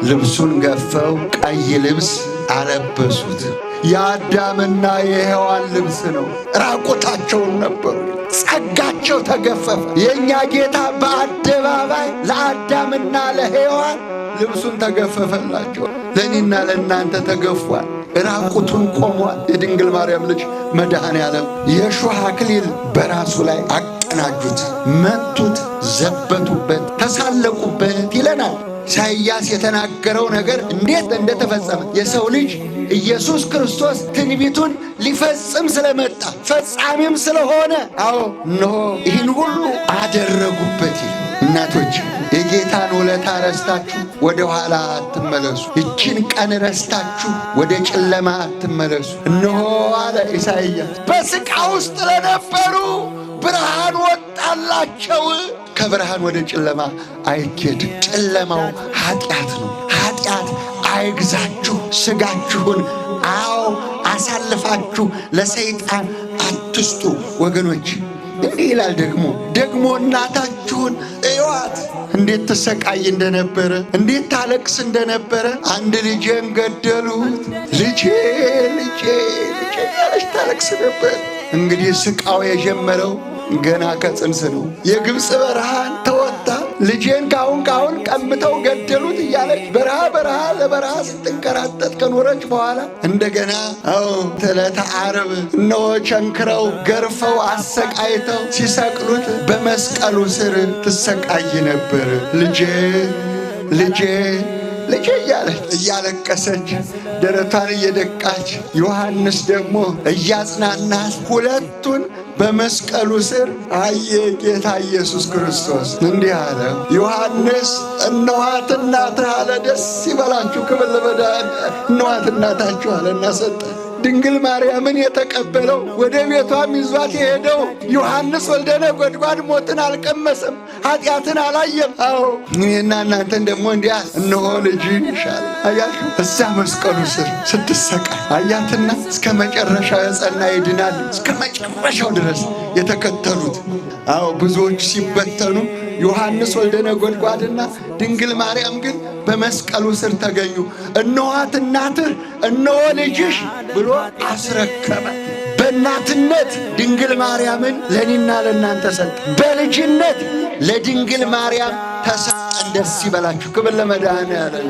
ልብሱን ገፈው ቀይ ልብስ አለበሱት። የአዳምና የሔዋን ልብስ ነው። ራቁታቸውን ነበሩ። ጸጋቸው ተገፈፈ። የእኛ ጌታ በአደባባይ ለአዳምና ለሔዋን ልብሱን ተገፈፈላቸው። ለእኔና ለእናንተ ተገፏል። ራቁቱን ቆሟል። የድንግል ማርያም ልጅ መድኃኔ ዓለም የእሾህ አክሊል በራሱ ላይ አቀናጁት፣ መቱት፣ ዘበቱበት፣ ተሳለቁበት ይለናል። ኢሳይያስ የተናገረው ነገር እንዴት እንደተፈጸመ የሰው ልጅ ኢየሱስ ክርስቶስ ትንቢቱን ሊፈጽም ስለመጣ ፈጻሚም ስለሆነ እነሆ ይህን ሁሉ አደረጉበት። እናቶች የጌታን ውለታ ረስታችሁ ወደ ኋላ አትመለሱ። ይችን ቀን ረስታችሁ ወደ ጨለማ አትመለሱ። እነሆ አለ ኢሳይያስ በስቃ ውስጥ ለነበሩ ብርሃን ወጣላቸው። ከብርሃን ወደ ጨለማ አይኬድም። ጨለማው ኃጢአት ነው። ኃጢአት አይግዛችሁ። ሥጋችሁን አሳልፋችሁ ለሰይጣን አትስጡ ወገኖች። እንዲህ ይላል ደግሞ እናታችሁን እዩዋት እንዴት ትሰቃይ እንደነበረ፣ እንዴት ታለቅስ እንደነበረ። አንድ ልጄን ገደሉት፣ ልጄ ያለች ታለቅስ ነበር። እንግዲህ ስቃው የጀመረው ገና ከጽንስ ነው። የግብፅ በረሃን ተወጣ። ልጄን ካሁን ቀምተው ገደሉት እያለች ለበረሃ ስትንከራተት ከኖረች በኋላ እንደገና ዕለተ ዓርብ እነሆ ቸንክረው ገርፈው አሰቃይተው ሲሰቅሉት በመስቀሉ ስር ትሰቃይ ነበር። ልጄ እያለቀሰች ደረቷን እየደቃች፣ ዮሐንስ ደግሞ እያጽናናት ሁለቱን በመስቀሉ ስር አየ ጌታ ኢየሱስ ክርስቶስ። እንዲህ አለ ዮሐንስ፣ እነኋት እናትህ አለ። ደስ ይበላችሁ፣ ክብር ለመድኃኒዓለም። እነኋት እናታችሁ አለና ሰጠ። ድንግል ማርያምን የተቀበለው ወደ ቤቷም ይዟት የሄደው ዮሐንስ ወልደ ነጎድጓድ ሞትን አልቀመሰም፣ ኃጢአትን አላየም። እኔና እናንተን ደግሞ እንዲያ እነሆ ልጅ ይሻል አያችሁ። እዛ መስቀሉ ስር ስትሰቃይ አያትና እስከ መጨረሻው የጸና ይድናል። እስከ መጨረሻው ድረስ የተከተሉት ብዙዎች ሲበተኑ ዮሐንስ ወልደ ነጎድጓድና ድንግል ማርያም ግን በመስቀሉ ስር ተገኙ። እነኋት እናትህ እነሆ ልጅሽ ብሎ አስረከበ። በእናትነት ድንግል ማርያምን ለእኔና ለእናንተ ሰጠ። በልጅነት ለድንግል ማርያም ተሰጠን። ደስ ይበላችሁ። ክብር ለመድኃኔዓለም።